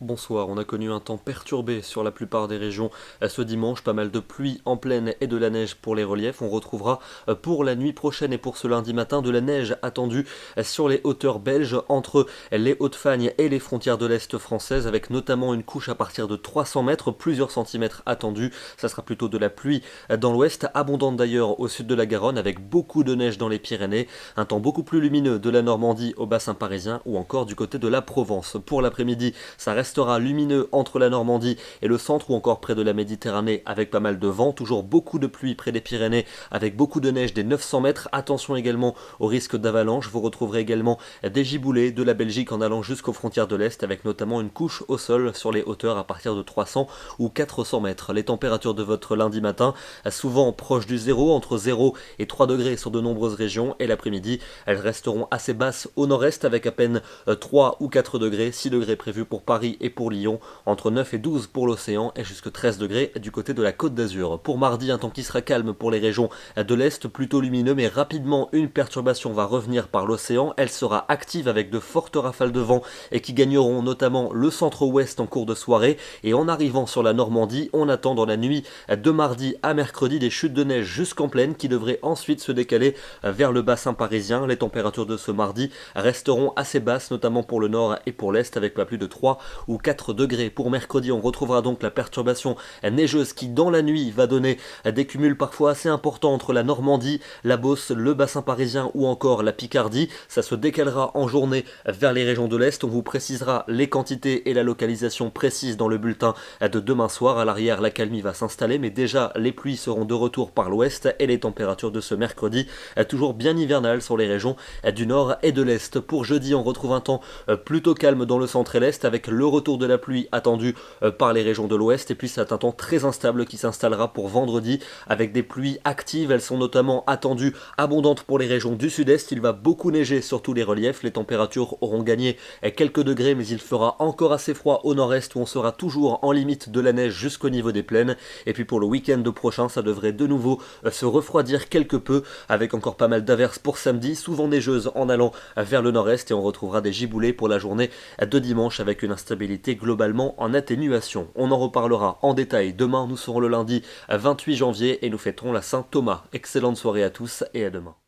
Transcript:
Bonsoir, on a connu un temps perturbé sur la plupart des régions ce dimanche, pas mal de pluie en plaine et de la neige pour les reliefs. On retrouvera pour la nuit prochaine et pour ce lundi matin de la neige attendue sur les hauteurs belges entre les Hautes-Fagnes et les frontières de l'Est française, avec notamment une couche à partir de 300 mètres, plusieurs centimètres attendus. Ça sera plutôt de la pluie dans l'ouest, abondante d'ailleurs au sud de la Garonne, avec beaucoup de neige dans les Pyrénées, un temps beaucoup plus lumineux de la Normandie au bassin parisien ou encore du côté de la Provence. Pour l'après-midi, ça restera lumineux entre la Normandie et le centre ou encore près de la Méditerranée avec pas mal de vent, toujours beaucoup de pluie près des Pyrénées avec beaucoup de neige des 900 mètres. Attention également au risque d'avalanche, vous retrouverez également des giboulées de la Belgique en allant jusqu'aux frontières de l'Est avec notamment une couche au sol sur les hauteurs à partir de 300 ou 400 mètres. Les températures de votre lundi matin, souvent proches du zéro, entre 0 et 3 degrés sur de nombreuses régions, et l'après-midi, elles resteront assez basses au nord-est avec à peine 3 ou 4 degrés, 6 degrés prévus pour Paris et pour Lyon, entre 9 et 12 pour l'océan et jusque 13 degrés du côté de la Côte d'Azur. Pour mardi, un temps qui sera calme pour les régions de l'Est, plutôt lumineux, mais rapidement une perturbation va revenir par l'océan. Elle sera active avec de fortes rafales de vent et qui gagneront notamment le centre-ouest en cours de soirée. Et en arrivant sur la Normandie, on attend dans la nuit de mardi à mercredi des chutes de neige jusqu'en plaine qui devraient ensuite se décaler vers le bassin parisien. Les températures de ce mardi resteront assez basses, notamment pour le nord et pour l'est, avec pas plus de 3 ou 4 degrés. Pour mercredi, on retrouvera donc la perturbation neigeuse qui, dans la nuit, va donner des cumuls parfois assez importants entre la Normandie, la Beauce, le bassin parisien ou encore la Picardie. Ça se décalera en journée vers les régions de l'Est. On vous précisera les quantités et la localisation précise dans le bulletin de demain soir. À l'arrière, la calmie va s'installer, mais déjà, les pluies seront de retour par l'ouest et les températures de ce mercredi toujours bien hivernales sur les régions du nord et de l'Est. Pour jeudi, on retrouve un temps plutôt calme dans le centre et l'Est avec le retour de la pluie attendue par les régions de l'ouest, et puis c'est un temps très instable qui s'installera pour vendredi avec des pluies actives. Elles sont notamment attendues abondantes pour les régions du sud-est. Il va beaucoup neiger sur tous les reliefs, les températures auront gagné quelques degrés, mais il fera encore assez froid au nord-est où on sera toujours en limite de la neige jusqu'au niveau des plaines. Et puis pour le week-end prochain, ça devrait de nouveau se refroidir quelque peu avec encore pas mal d'averses pour samedi, souvent neigeuses en allant vers le nord-est, et on retrouvera des giboulées pour la journée de dimanche avec une instabilité globalement en atténuation. On en reparlera en détail demain. Nous serons le lundi 28 janvier et nous fêterons la Saint-Thomas. Excellente soirée à tous et à demain.